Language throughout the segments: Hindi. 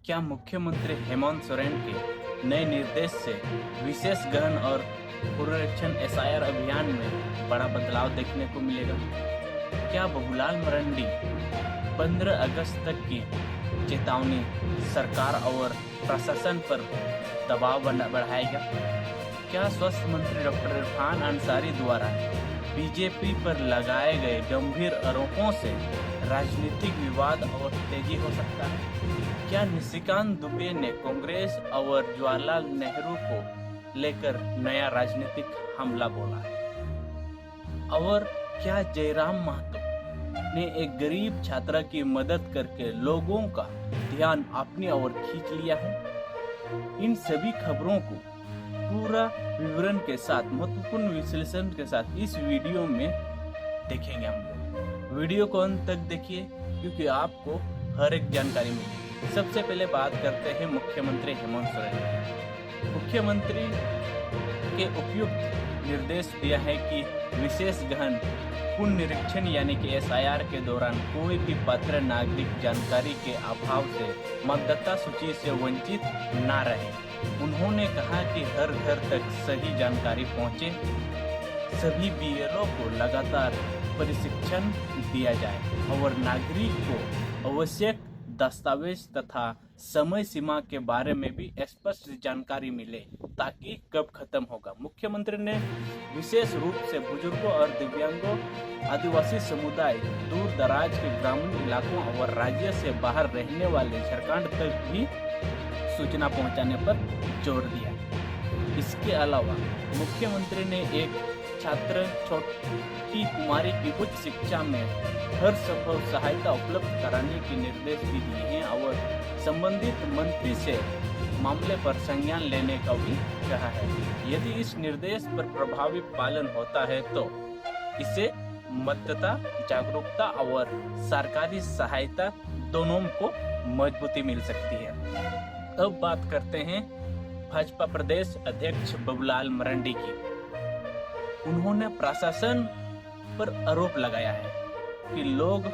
क्या मुख्यमंत्री हेमंत सोरेन के नए निर्देश से विशेष गहन और पुनरीक्षण एसआईआर अभियान में बड़ा बदलाव देखने को मिलेगा? क्या बाबूलाल मरंडी 15 अगस्त तक की चेतावनी सरकार और प्रशासन पर दबाव बढ़ाएगा? क्या स्वास्थ्य मंत्री डॉक्टर इरफान अंसारी द्वारा बीजेपी पर लगाए गए गंभीर आरोपों से राजनीतिक विवाद और तेजी हो सकता है? क्या निशिकांत दुबे ने कांग्रेस और जवाहरलाल नेहरू को लेकर नया राजनीतिक हमला बोला है? और क्या जयराम महतो ने एक गरीब छात्रा की मदद करके लोगों का ध्यान अपनी ओर खींच लिया है? इन सभी खबरों को पूरा विवरण के साथ, महत्वपूर्ण विश्लेषण के साथ इस वीडियो में देखेंगे हम लोग। वीडियो को अंत तक देखिए क्योंकि आपको हर एक जानकारी मिलेगी। सबसे पहले बात करते हैं मुख्यमंत्री हेमंत सोरेन की। मुख्यमंत्री के उपयुक्त निर्देश दिया है कि विशेष गहन पुनरीक्षण यानी कि एसआईआर के दौरान कोई भी पात्र नागरिक जानकारी के अभाव से मतदाता सूची से वंचित न रहे। उन्होंने कहा कि हर घर तक सही जानकारी पहुंचे, सभी बीएलओ को लगातार प्रशिक्षण दिया जाए और नागरिक को आवश्यक दस्तावेज तथा समय सीमा के बारे में भी स्पष्ट जानकारी मिले ताकि कब खत्म होगा। मुख्यमंत्री ने विशेष रूप से बुजुर्गों और दिव्यांगों, आदिवासी समुदाय, दूर दराज के ग्रामीण इलाकों और राज्य से बाहर रहने वाले झारखंड तक भी सूचना पहुंचाने पर जोर दिया। इसके अलावा मुख्यमंत्री ने एक छात्र छोटी कुमारी की उच्च शिक्षा में हर संभव सहायता उपलब्ध कराने के निर्देश भी दिए हैं और संबंधित मंत्री से मामले पर संज्ञान लेने का भी कहा है। यदि इस निर्देश पर प्रभावी पालन होता है तो इसे मतदाता जागरूकता और सरकारी सहायता दोनों को मजबूती मिल सकती है। अब बात करते हैं भाजपा प्रदेश अध्यक्ष बाबूलाल मरंडी की। उन्होंने प्रशासन पर आरोप लगाया है कि लोग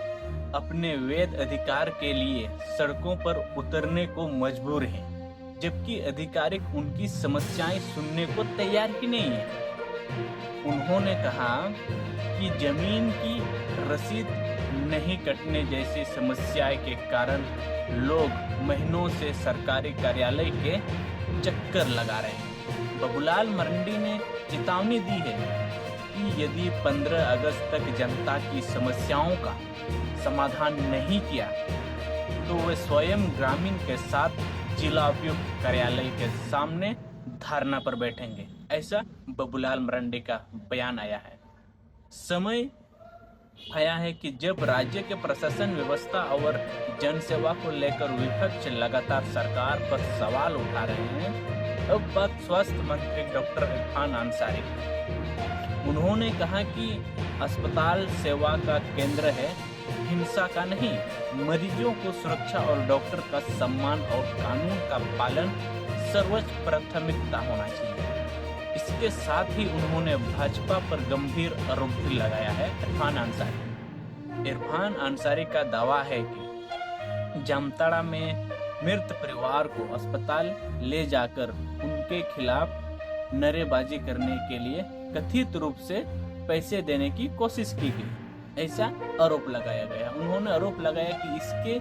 अपने वैध अधिकार के लिए सड़कों पर उतरने को मजबूर हैं, जबकि अधिकारी उनकी समस्याएं सुनने को तैयार ही नहीं है। उन्होंने कहा कि जमीन की रसीद नहीं कटने जैसी समस्याएं के कारण लोग महीनों से सरकारी कार्यालय के चक्कर लगा रहे हैं। बाबूलाल मरंडी ने चेतावनी दी है कि यदि 15 अगस्त तक जनता की समस्याओं का समाधान नहीं किया तो वे स्वयं ग्रामीण के साथ जिला उपायुक्त कार्यालय के सामने धरना पर बैठेंगे। ऐसा बाबूलाल मरंडी का बयान आया है। समय आया है कि जब राज्य के प्रशासन व्यवस्था और जनसेवा को लेकर विपक्ष लगातार सरकार पर सवाल उठा रहे हैं। अब बात स्वास्थ्य मंत्री डॉक्टर इरफान अंसारी की। उन्होंने कहा कि अस्पताल सेवा का केंद्र है, हिंसा का नहीं। मरीजों को सुरक्षा और डॉक्टर का सम्मान और कानून का पालन सर्वोच्च प्राथमिकता होना चाहिए। इसके साथ ही उन्होंने भाजपा पर गंभीर आरोप भी लगाया है। इरफान अंसारी का दावा है कि जामताड़ा में मृत परिवार को अस्पताल ले जाकर उनके खिलाफ नारेबाजी करने के लिए कथित रूप से पैसे देने की कोशिश की गई, ऐसा आरोप लगाया गया। उन्होंने आरोप लगाया कि इसके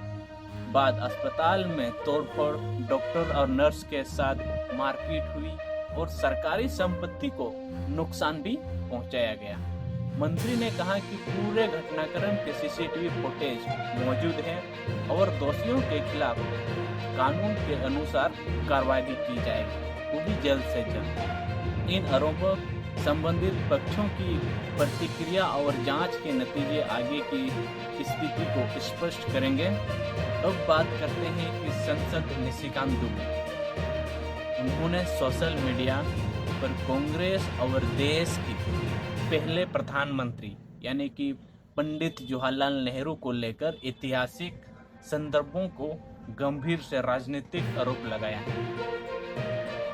बाद अस्पताल में तोड़फोड़, डॉक्टर और नर्स के साथ मारपीट हुई और सरकारी संपत्ति को नुकसान भी पहुंचाया गया। मंत्री ने कहा कि पूरे घटनाक्रम के सीसीटीवी फुटेज मौजूद है और दोषियों के खिलाफ कानून के अनुसार कार्रवाई भी की जाएगी, वो भी जल्द से जल्द। इन आरोपों संबंधित पक्षों की प्रतिक्रिया और जांच के नतीजे आगे की स्थिति को स्पष्ट करेंगे। अब बात करते हैं कि सांसद निशिकांत दुबे। उन्होंने सोशल मीडिया पर कांग्रेस और देश की पहले प्रधानमंत्री यानी कि पंडित जवाहरलाल नेहरू को लेकर ऐतिहासिक संदर्भों को गंभीर से राजनीतिक आरोप लगाया है।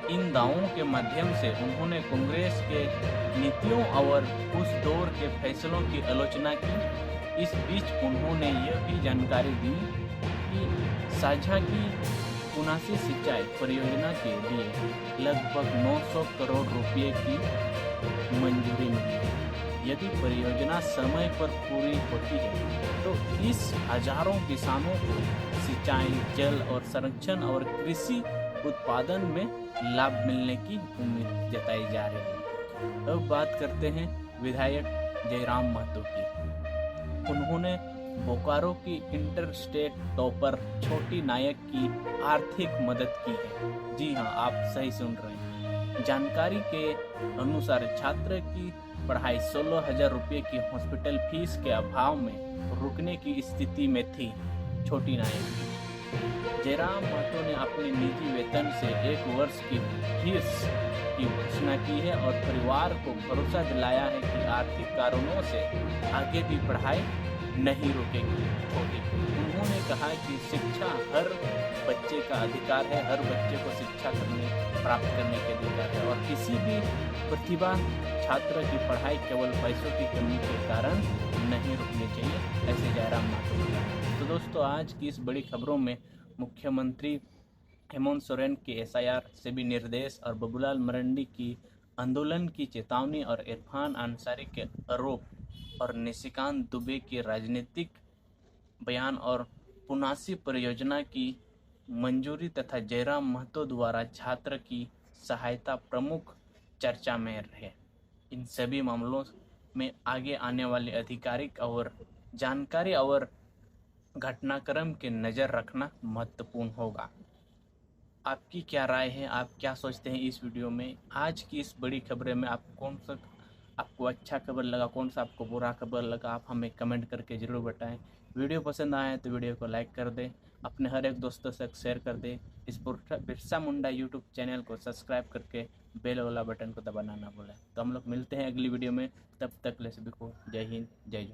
इन दावों के माध्यम से उन्होंने कांग्रेस के नीतियों और उस दौर के फैसलों की आलोचना की। इस बीच उन्होंने यह भी जानकारी दी कि साझा की पुनासी सिंचाई परियोजना के लिए लगभग 900 करोड़ रुपए की मंजूरी मिली है। यदि परियोजना समय पर पूरी होती है तो इस हजारों किसानों को सिंचाई, जल और संरक्षण और कृषि उत्पादन में लाभ मिलने की उम्मीद जताई जा रही है। अब बात करते हैं विधायक जयराम महतो की। उन्होंने बोकारो की इंटर स्टेट टॉपर छोटी नायक की आर्थिक मदद की है। जी हाँ, आप सही सुन रहे हैं। जानकारी के अनुसार छात्र की पढ़ाई 16,000 रुपये की हॉस्पिटल फीस के अभाव में रुकने की स्थिति में थी छोटी नायक। जयराम महतो ने अपने निजी वेतन से 1 वर्ष की फीस की घोषणा की है और परिवार को भरोसा दिलाया है कि आर्थिक कारणों से आगे भी पढ़ाई नहीं रुकेगी छोटी। उन्होंने कहा कि शिक्षा हर बच्चे का अधिकार है, हर बच्चे को शिक्षा प्राप्त करने के अधिकार है और किसी भी प्रतिभा छात्र की पढ़ाई केवल पैसों की कमी के कारण नहीं रुकनी चाहिए, ऐसे जयराम महतो ने कहा। तो दोस्तों, आज की इस बड़ी खबरों में मुख्यमंत्री हेमंत सोरेन के एसआईआर से भी निर्देश और बाबूलाल मरंडी की आंदोलन की चेतावनी और इरफान अंसारी के आरोप और निशिकांत दुबे के राजनीतिक बयान और पुनासी परियोजना की मंजूरी तथा जयराम महतो द्वारा छात्र की सहायता प्रमुख चर्चा में रहे। इन सभी मामलों में आगे आने वाली आधिकारिक और जानकारी और घटनाक्रम के नज़र रखना महत्वपूर्ण होगा। आपकी क्या राय है? आप क्या सोचते हैं इस वीडियो में? आज की इस बड़ी खबरें में आप कौन सा आपको अच्छा खबर लगा, कौन सा आपको बुरा खबर लगा, आप हमें कमेंट करके ज़रूर बताएं। वीडियो पसंद आए तो वीडियो को लाइक कर दें, अपने हर एक दोस्तों से शेयर कर दें। इस बिरसा मुंडा यूट्यूब चैनल को सब्सक्राइब करके बेल वाला बटन को दबाना ना भूलें। तो हम लोग मिलते हैं अगली वीडियो में, तब तक ले सभी को जय हिंद, जय जवाहर।